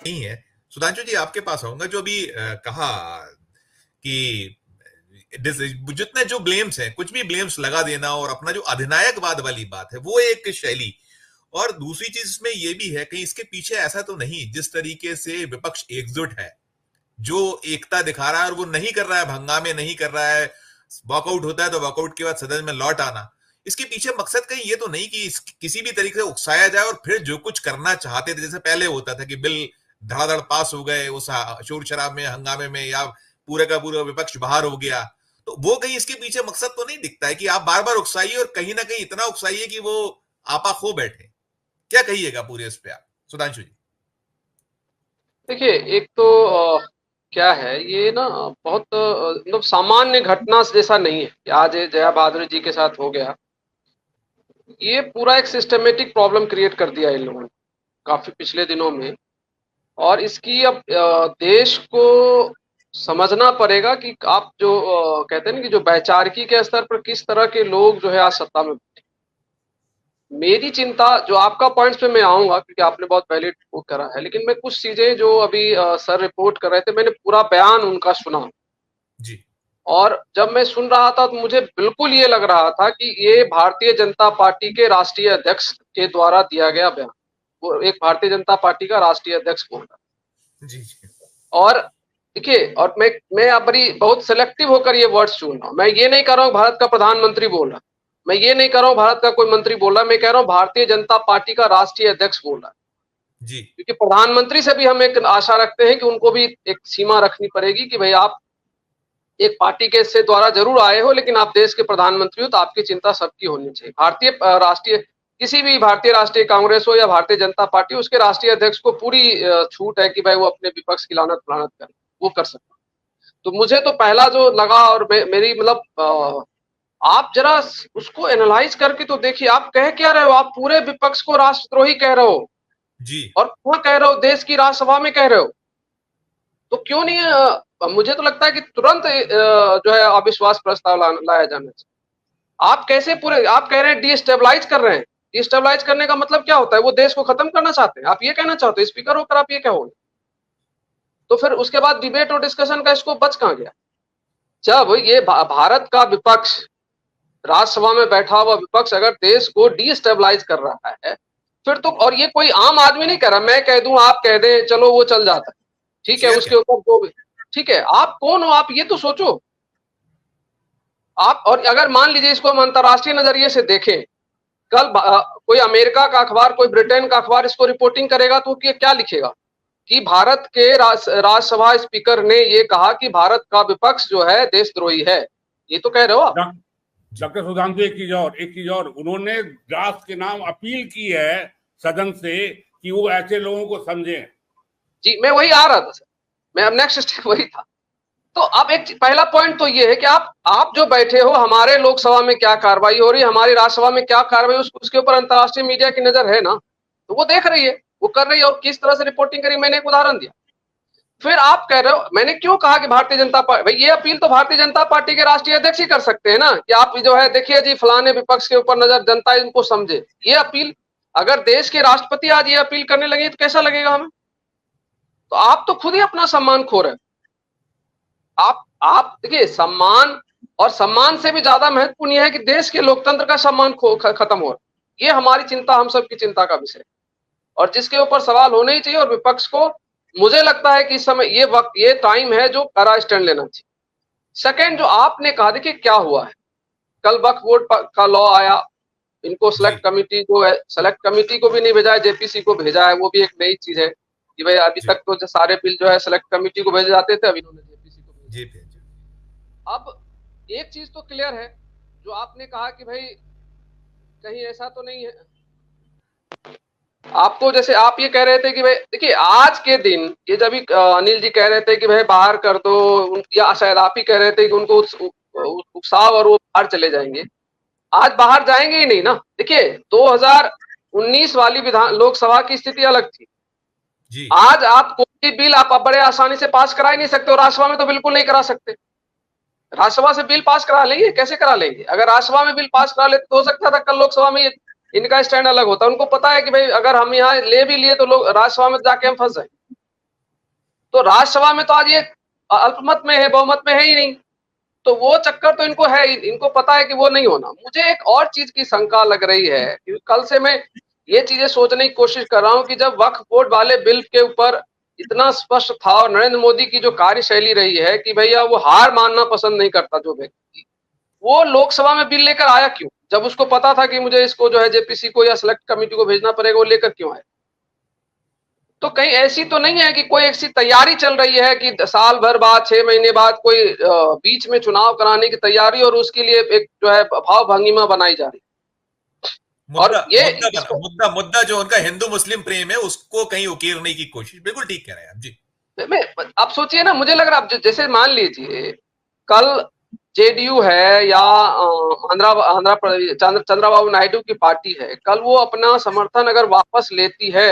नहीं है। सुधांशु जी, आपके पास आऊंगा। जो अभी कहा कि जितने जो ब्लेम्स हैं, कुछ भी ब्लेम्स लगा देना और अपना जो अधिनायकवाद वाली बात है, वो एक शैली। और दूसरी चीज इसमें ये भी है, कहीं इसके पीछे ऐसा तो नहीं जिस तरीके से विपक्ष एकजुट है, जो एकता दिखा रहा है, और वो नहीं कर रहा है, हंगामे नहीं कर रहा है, वॉकआउट होता है तो वॉकआउट के बाद सदन में लौट आना। इसके पीछे मकसद कहीं ये तो नहीं कि किसी भी तरीके से उकसाया जाए और फिर जो कुछ करना चाहते थे, जैसे पहले होता था कि बिल धड़ाधड़ पास हो गए उस शोर शराब में, हंगामे में, या पूरे का पूरा विपक्ष बाहर हो गया, तो वो कहीं इसके पीछे मकसद तो नहीं दिखता है कि आप बार बार उकसाइए और कहीं ना कहीं इतना उकसाइए कि वो आपा खो बैठे। क्या कहिएगा पूरे इस पे आप, सुधांशु जी? देखिए, एक तो क्या है ये ना, बहुत मतलब सामान्य घटना जैसा नहीं है कि आज ये जया बहादुर जी के साथ हो गया। ये पूरा एक सिस्टमेटिक प्रॉब्लम क्रिएट कर दिया इन लोगों ने काफी पिछले दिनों में। और इसकी अब देश को समझना पड़ेगा कि आप जो कहते हैं ना कि जो वैचारिकी के स्तर पर किस तरह के लोग जो है आज सत्ता में बैठे। मेरी चिंता जो आपका पॉइंट्स पे मैं आऊंगा क्योंकि आपने बहुत वैलिड वो करा है, लेकिन मैं कुछ चीजें जो अभी सर रिपोर्ट कर रहे थे, मैंने पूरा बयान उनका सुना। जी। और जब मैं सुन रहा था तो मुझे बिल्कुल ये लग रहा था कि ये भारतीय जनता पार्टी के राष्ट्रीय अध्यक्ष के द्वारा दिया गया बयान। वो एक भारतीय जनता पार्टी का राष्ट्रीय अध्यक्ष बोल रहा जी। जी। है। और देखिए, और मैं अब बड़ी बहुत सिलेक्टिव होकर ये वर्ड्स चुन रहा हूँ। मैं ये नहीं कर रहा हूँ भारत का प्रधानमंत्री बोल रहा, मैं ये नहीं कर रहा हूँ भारत का कोई मंत्री बोल रहा, मैं कह रहा हूँ भारतीय जनता पार्टी का राष्ट्रीय अध्यक्ष बोल रहा है। जी। क्योंकि प्रधानमंत्री से भी हम एक आशा रखते हैं कि उनको भी एक सीमा रखनी पड़ेगी कि भाई आप एक पार्टी के से द्वारा जरूर आए हो, लेकिन आप देश के प्रधानमंत्री हो तो आपकी चिंता सबकी होनी चाहिए। भारतीय राष्ट्रीय किसी भी भारतीय राष्ट्रीय कांग्रेस हो या भारतीय जनता पार्टी, उसके राष्ट्रीय अध्यक्ष को पूरी छूट है कि भाई वो अपने विपक्ष की लानत फलानत करे, वो कर सकता। तो मुझे तो पहला जो लगा, और मेरी मतलब आप जरा उसको एनालाइज करके तो देखिए, आप कह क्या रहे हो? आप पूरे विपक्ष को राष्ट्रद्रोही कह रहे हो, जी। और कहाँ कह रहे हो? देश की राज्यसभा में कह रहे हो। तो क्यों नहीं मुझे तो लगता है कि तुरंत जो है अविश्वास प्रस्ताव लाया जाना चाहिए। आप कैसे पूरे आप कह रहे हैं डिस्टेबलाइज कर रहे हैं। डिस्टेबलाइज करने का मतलब क्या होता है? वो देश को खत्म करना चाहते हैं, आप ये कहना चाहते हैं? स्पीकर होकर आप ये कहोगे तो फिर उसके बाद डिबेट और डिस्कशन का स्कोप बच कहाँ गया? जब ये भारत का विपक्ष, राज्यसभा में बैठा हुआ विपक्ष अगर देश को डिस्टेबलाइज कर रहा है, फिर तो, और ये कोई आम आदमी नहीं कह रहा, मैं कह दूं आप कह दें चलो वो चल जाता है, ठीक है, शेयर उसके क्या? ऊपर तो ठीक है। आप कौन हो? आप ये तो सोचो। आप, और अगर मान लीजिए इसको हम अंतरराष्ट्रीय नजरिए से देखें, कल कोई अमेरिका का अखबार, कोई ब्रिटेन का अखबार इसको रिपोर्टिंग करेगा तो ये क्या लिखेगा कि भारत के राज्यसभा स्पीकर ने ये कहा कि भारत का विपक्ष जो है देशद्रोही है। ये तो कह रहे हो आप। डॉक्टर सुधांशु, एक चीज और उन्होंने राष्ट्र के नाम अपील की है सदन से कि वो ऐसे लोगों को समझें। जी, मैं वही आ रहा था सर, मैं अब नेक्स्ट स्टेप वही था। तो अब एक पहला पॉइंट तो ये है कि आप जो बैठे हो, हमारे लोकसभा में क्या कार्रवाई हो रही है, हमारी राज्यसभा में क्या कार्रवाई, उसके ऊपर अंतर्राष्ट्रीय मीडिया की नजर है ना, तो वो देख रही है, वो कर रही है, और किस तरह से रिपोर्टिंग करी। मैंने एक उदाहरण दिया। फिर आप कह रहे हो, मैंने क्यों कहा कि भारतीय जनता पार्टी, भाई ये अपील तो भारतीय जनता पार्टी के राष्ट्रीय अध्यक्ष ही कर सकते हैं ना, कि आप जो है देखिए जी फलाने विपक्ष के ऊपर नजर, जनता इनको समझे। ये अपील अगर देश के राष्ट्रपति आज ये अपील करने लगे तो कैसा लगेगा हमें? तो आप तो खुद ही अपना सम्मान खो रहे हैं। आप देखिए, सम्मान, और सम्मान से भी ज्यादा महत्वपूर्ण यह है कि देश के लोकतंत्र का सम्मान खत्म हो रहा है। ये हमारी चिंता, हम सबकी चिंता का विषय है, और जिसके ऊपर सवाल होने ही चाहिए। और विपक्ष को, मुझे लगता है कि इस समय ये वक्त, ये टाइम है जो कड़ा स्टैंड लेना चाहिए। सेकंड, जो आपने कहा, देखिए क्या हुआ है, कल वक्फ बोर्ड का लॉ आया, इनको जी। सेलेक्ट कमिटी को, सेलेक्ट कमिटी को भी नहीं भेजा है, जेपीसी को भेजा है। वो भी एक नई चीज है कि भाई अभी जी। तक तो जो सारे बिल जो है सेलेक्ट कमिटी को भेजे जाते थे, अभी इन्होंने जेपीसी को भेजा। जी। जी। अब एक चीज तो क्लियर है, जो आपने कहा कि भाई कहीं ऐसा तो नहीं है, आपको जैसे आप ये कह रहे थे कि भाई देखिए आज के दिन, ये जब अनिल जी कह रहे थे कि भाई बाहर कर दो, या शायद आप ही कह रहे थे कि उनको उकसाव और वो बाहर चले जाएंगे। आज बाहर जाएंगे ही नहीं ना। देखिए 2019 वाली विधान लोकसभा की स्थिति अलग थी। जी। आज आप कोई बिल आप बड़े आसानी से पास करा ही नहीं सकते, और राज्यसभा में तो बिल्कुल नहीं करा सकते। राज्यसभा से बिल पास करा लेंगे, कैसे करा लेंगे? अगर राज्यसभा में बिल पास करा लेते तो हो सकता था कल लोकसभा में इनका स्टैंड अलग होता। उनको पता है कि भाई अगर हम यहाँ ले भी लिए तो लोग राज्यसभा में जाके हम फंस जाएंगे। तो राज्यसभा में तो आज ये अल्पमत में है, बहुमत में है ही नहीं, तो वो चक्कर तो इनको है, इनको पता है कि वो नहीं होना। मुझे एक और चीज की शंका लग रही है, क्योंकि कल से मैं ये चीजें सोचने की कोशिश कर रहा हूं कि जब वक्फ बोर्ड वाले बिल के ऊपर इतना स्पष्ट था और नरेंद्र मोदी की जो कार्यशैली रही है कि भैया वो हार मानना पसंद नहीं करता जो व्यक्ति, वो लोकसभा में बिल लेकर आया क्यों? जब उसको पता था कि मुझे इसको जो है जेपीसी को या सिलेक्ट कमेटी को भेजना पड़ेगा, वो लेकर क्यों आया? तो कहीं ऐसी तो नहीं है कि कोई ऐसी तैयारी चल रही है कि साल भर बाद, 6 महीने बाद कोई बीच में चुनाव कराने की तैयारी और उसके लिए एक जो है भाव भंगिमा बनाई जा रही है। और ये मुद्दा जो उनका हिंदू मुस्लिम प्रेम है उसको कहीं उकेरने की कोशिश, बिल्कुल ठीक कह रहे हैं आप जी। मैं आप सोचिए ना, मुझे लग रहा है जैसे मान लीजिए कल जेडीयू है या चंद्रबाबू नायडू की पार्टी है, कल वो अपना समर्थन अगर वापस लेती है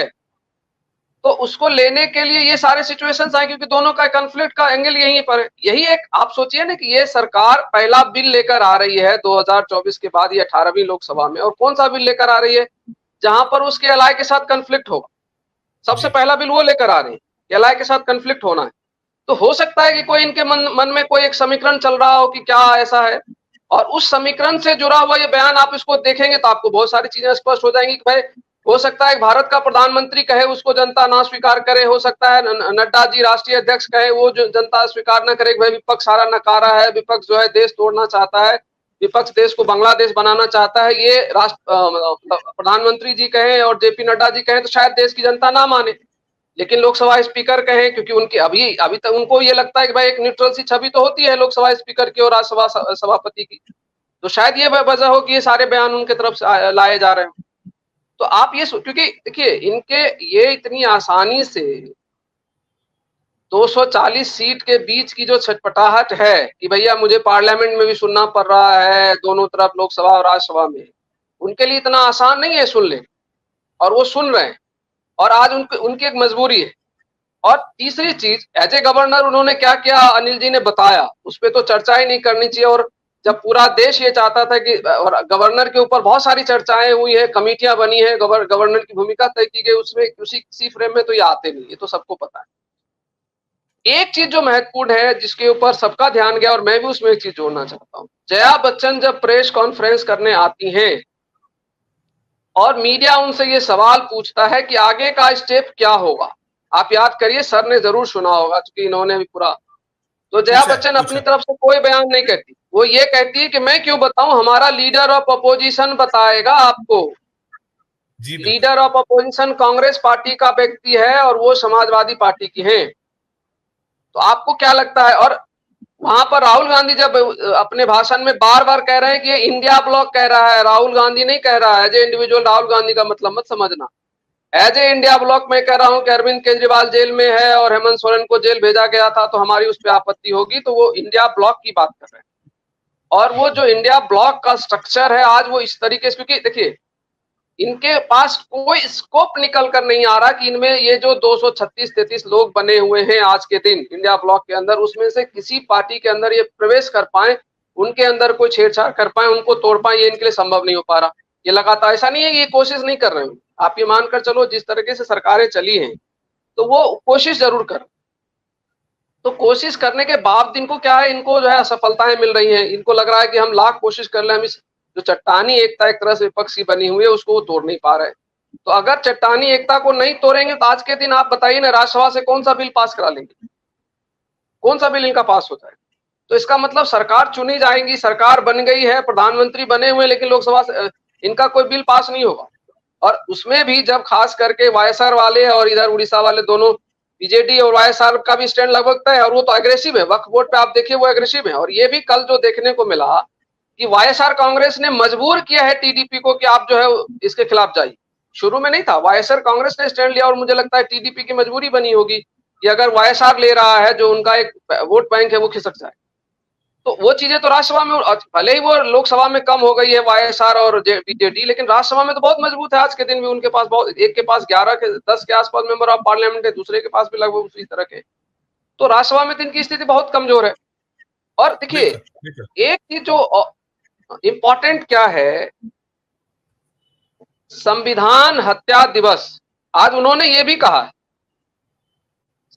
तो उसको लेने के लिए ये सारे सिचुएशंस आए, क्योंकि दोनों का कॉन्फ्लिक्ट का एंगल यहीं पर है। यही एक आप सोचिए ना कि ये सरकार पहला बिल लेकर आ रही है 2024 के बाद, ये 18वीं लोकसभा में, और कौन सा बिल लेकर आ रही है जहां पर उसके एलाय के साथ कॉन्फ्लिक्ट होगा। सबसे पहला बिल वो लेकर आ रही है, एलाय के साथ कॉन्फ्लिक्ट होना है। तो हो सकता है कि कोई इनके मन में कोई एक समीकरण चल रहा हो कि क्या ऐसा है, और उस समीकरण से जुड़ा हुआ ये बयान आप इसको देखेंगे तो आपको बहुत सारी चीजें स्पष्ट हो जाएंगी कि भाई हो सकता है भारत का प्रधानमंत्री कहे उसको जनता ना स्वीकार करे, हो सकता है नड्डा जी राष्ट्रीय अध्यक्ष कहे वो जो जनता स्वीकार न करे, भाई विपक्ष सारा नकारा है, विपक्ष जो है देश तोड़ना चाहता है, विपक्ष देश को बांग्लादेश बनाना चाहता है, ये प्रधानमंत्री जी कहें और जेपी नड्डा जी कहें तो शायद देश की जनता ना माने। लेकिन लोकसभा स्पीकर कहें, क्योंकि उनकी अभी तक उनको ये लगता है कि भाई एक न्यूट्रल सी छवि तो होती है लोकसभा स्पीकर की और राज्यसभा सभापति की, तो शायद ये वजह हो कि ये सारे बयान उनके तरफ से लाए जा रहे हैं। तो आप ये क्योंकि देखिए इनके ये इतनी आसानी से 240 सीट के बीच की जो छटपटाहट है कि भैया मुझे पार्लियामेंट में भी सुनना पड़ रहा है, दोनों तरफ लोकसभा और राज्यसभा में, उनके लिए इतना आसान नहीं है सुन ले, और वो सुन रहे हैं, और आज उनकी एक मजबूरी है। और तीसरी चीज, एज ए गवर्नर उन्होंने क्या किया अनिल जी ने बताया, उस पर तो चर्चा ही नहीं करनी चाहिए। और जब पूरा देश ये चाहता था कि, और गवर्नर के ऊपर बहुत सारी चर्चाएं हुई है, कमेटियां बनी है, गवर्नर की भूमिका तय की गई, उसमें उसी फ्रेम में तो ये आते नहीं, ये तो सबको पता है। एक चीज जो महत्वपूर्ण है जिसके ऊपर सबका ध्यान गया, और मैं भी उसमें एक चीज जोड़ना चाहता हूं, जया बच्चन जब प्रेस कॉन्फ्रेंस करने आती हैं और मीडिया उनसे ये सवाल पूछता है कि आगे का स्टेप क्या होगा, आप याद करिए सर ने जरूर सुना होगा क्योंकि इन्होंने भी पूरा, तो जया बच्चन अपनी तरफ से कोई बयान नहीं कहती, वो ये कहती है कि मैं क्यों बताऊं, हमारा लीडर ऑफ अपोजिशन बताएगा आपको। Leader of opposition Congress party का व्यक्ति है और वो समाजवादी पार्टी की है। तो आपको क्या लगता है? और वहां पर राहुल गांधी जब अपने भाषण में बार बार कह रहे हैं कि ये इंडिया ब्लॉक कह रहा है, राहुल गांधी नहीं कह रहा है, as a individual Rahul Gandhi का मतलब मत समझना, एज ए इंडिया ब्लॉक में कह रहा हूं कि अरविंद केजरीवाल जेल में है और हेमंत सोरेन को जेल भेजा गया था तो हमारी उस पर आपत्ति होगी, तो वो इंडिया ब्लॉक की बात कर रहे हैं। और वो जो इंडिया ब्लॉक का स्ट्रक्चर है आज वो इस तरीके से, क्योंकि देखिए इनके पास कोई स्कोप निकल कर नहीं आ रहा कि इनमें ये जो 236-33 लोग बने हुए हैं आज के दिन इंडिया ब्लॉक के अंदर, उसमें से किसी पार्टी के अंदर ये प्रवेश कर पाए, उनके अंदर कोई छेड़छाड़ कर पाए, उनको तोड़ पाए, ये इनके लिए संभव नहीं हो पा रहा। ये लगातार, ऐसा नहीं है कि ये कोशिश नहीं कर रहे हैं, आप ये मानकर चलो जिस तरीके से सरकारें चली हैं तो वो कोशिश जरूर कर, तो कोशिश करने के बाद इनको क्या है, इनको जो है असफलताएं मिल रही हैं, इनको लग रहा है कि हम लाख कोशिश कर ले, हम इस जो चट्टानी एकता एक तरह से विपक्ष की बनी हुई है उसको वो तोड़ नहीं पा रहे। तो अगर चट्टानी एकता को नहीं तोड़ेंगे तो आज के दिन आप बताइए ना राज्यसभा से कौन सा बिल पास करा लेंगे, कौन सा बिल इनका पास होता है? तो इसका मतलब सरकार चुनी जाएगी, सरकार बन गई है, प्रधानमंत्री बने हुए, लेकिन लोकसभा से इनका कोई बिल पास नहीं होगा। और उसमें भी जब खास करके वाईएसआर वाले और इधर उड़ीसा वाले दोनों, बीजेडी और वाईएसआर का भी स्टैंड लगभग तय है, और वो तो एग्रेसिव है, वक्फ बोर्ड पे आप देखिए वो एग्रेसिव है। और ये भी कल जो देखने को मिला कि वाईएसआर कांग्रेस ने मजबूर किया है टीडीपी को कि आप जो है इसके खिलाफ जाइए। शुरू में नहीं था, वाईएसआर कांग्रेस ने स्टैंड लिया, और मुझे लगता है टीडीपी की मजबूरी बनी होगी कि अगर वाईएसआर ले रहा है जो उनका एक वोट बैंक है वो खिसक जाए। तो वो चीजें तो राज्यसभा में, भले ही वो लोकसभा में कम हो गई है वाईएसआर और बीजेडी, लेकिन राज्यसभा में तो बहुत मजबूत है आज के दिन भी। उनके पास बहुत, एक के पास 10 के आसपास मेंबर ऑफ पार्लियामेंट है, दूसरे के पास भी लगभग उसी तरह के। तो राज्यसभा में तो इनकी स्थिति बहुत कमजोर है। और देखिए एक चीज जो इंपॉर्टेंट क्या है, संविधान हत्या दिवस, आज उन्होंने ये भी कहा है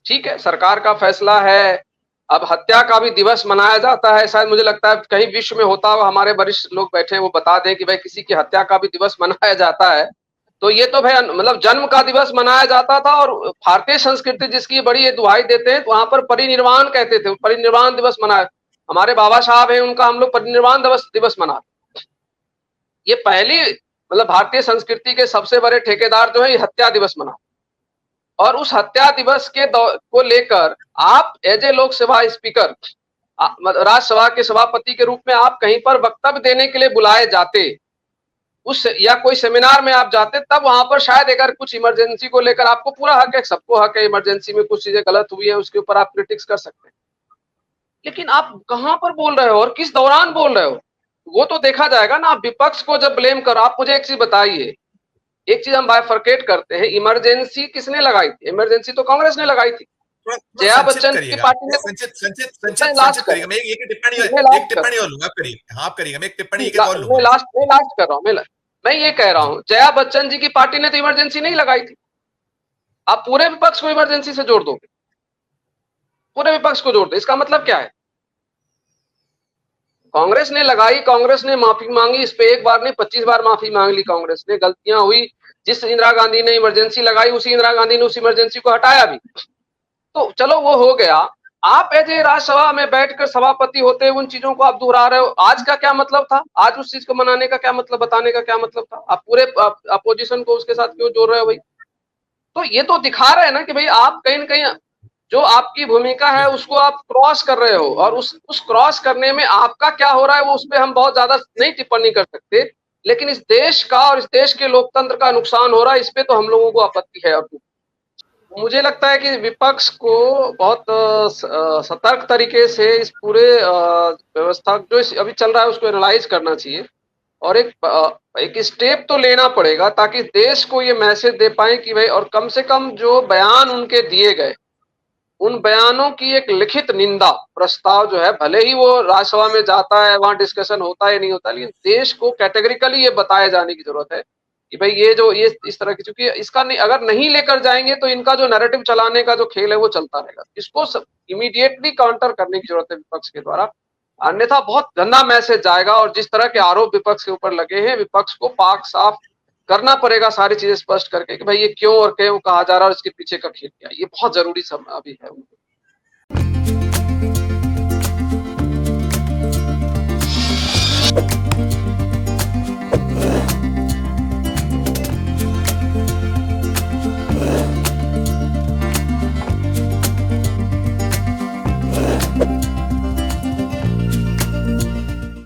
ठीक है, सरकार का फैसला है। अब हत्या का भी दिवस मनाया जाता है, शायद मुझे लगता है कहीं विश्व में होता हुआ हमारे वरिष्ठ लोग बैठे हैं, वो बता दें कि भाई किसी की हत्या का भी दिवस मनाया जाता है। तो ये तो भाई मतलब जन्म का दिवस मनाया जाता था, और भारतीय संस्कृति जिसकी बड़ी ये दुहाई देते हैं, तो वहां पर परिनिर्वाण कहते थे, परिनिर्वाण दिवस मनाया। हमारे बाबा साहब हैं, उनका हम लोग परिनिर्वाण दिवस मनाते। ये पहली मतलब भारतीय संस्कृति के सबसे बड़े ठेकेदार जो है ये हत्या दिवस मना, और उस हत्या दिवस के को लेकर आप as a Lok Sabha speaker, Rajya Sabha के सभापति के रूप में आप कहीं पर वक्तव्य देने के लिए बुलाए जाते, उस या कोई सेमिनार में आप जाते, तब वहां पर शायद अगर कुछ इमरजेंसी को लेकर आपको पूरा हक है, सबको हक है, इमरजेंसी में कुछ चीजें गलत हुई है उसके ऊपर आप क्रिटिक्स कर सकते हैं। लेकिन आप कहां पर बोल रहे हो और किस दौरान बोल रहे हो, वो तो देखा जाएगा ना। आप विपक्ष को जब ब्लेम करो, आप मुझे एक चीज बताइए, एक चीज हम बाइफरकेट करते हैं, इमरजेंसी किसने लगाई थी? इमरजेंसी तो कांग्रेस ने लगाई थी, जया बच्चन की पार्टी ने। संचित करिएगा, मैं एक टिप्पणी और लूंगा, करिए आप करिएगा, मैं एक टिप्पणी और लूंगा। मैं लास्ट कर रहा हूं, मैं ये कह रहा हूं, जया बच्चन जी की पार्टी ने तो इमरजेंसी नहीं लगाई थी। आप पूरे विपक्ष को इमरजेंसी से जोड़ दोगे, पूरे विपक्ष को जोड़ दो, इसका मतलब क्या है? कांग्रेस ने लगाई, कांग्रेस ने माफी मांगी, इस पे एक बार नहीं 25 बार माफी मांग ली कांग्रेस ने, गलतियां हुई। जिस इंदिरा गांधी ने इमरजेंसी लगाई, उसी इंदिरा गांधी ने उस इमरजेंसी को हटाया भी। तो चलो वो हो गया। आप एज ए राज्यसभा में बैठकर सभापति होते उन चीजों को आप दोहरा रहे हो। आज का क्या मतलब था? आज उस चीज को मनाने का क्या मतलब, बताने का क्या मतलब था? आप पूरे अपोजिशन को उसके साथ क्यों जोड़ रहे हो भाई? तो ये तो दिखा रहे हैं ना कि भाई आप कहीं न कहीं जो आपकी भूमिका है उसको आप क्रॉस कर रहे हो, और उस क्रॉस करने में आपका क्या हो रहा है वो उस पर हम बहुत ज्यादा नहीं टिप्पणी कर सकते, लेकिन इस देश का और इस देश के लोकतंत्र का नुकसान हो रहा है, इस पे तो हम लोगों को आपत्ति है। और मुझे लगता है कि विपक्ष को बहुत सतर्क तरीके से इस पूरे व्यवस्था जो अभी चल रहा है उसको एनालाइज करना चाहिए, और एक स्टेप तो लेना पड़ेगा ताकि देश को ये मैसेज दे पाए कि भाई, और कम से कम जो बयान उनके दिए गए उन बयानों की एक लिखित निंदा प्रस्ताव जो है, भले ही वो राज्यसभा में जाता है, वहां डिस्कशन होता है नहीं होता, लेकिन देश को कैटेगरिकली ये बताए जाने की जरूरत है कि भाई ये जो ये इस तरह की, चूंकि इसका नहीं, अगर नहीं लेकर जाएंगे तो इनका जो नैरेटिव चलाने का जो खेल है वो चलता रहेगा। इसको इमीडिएटली काउंटर करने की जरूरत है विपक्ष के द्वारा, अन्यथा बहुत गंदा मैसेज जाएगा। और जिस तरह के आरोप विपक्ष के ऊपर लगे हैं, विपक्ष को पाक साफ करना पड़ेगा, सारी चीजें स्पष्ट करके कि भाई ये क्यों और क्यों कहा जा रहा है और इसके पीछे का खेल क्या है। ये बहुत जरूरी समय अभी है।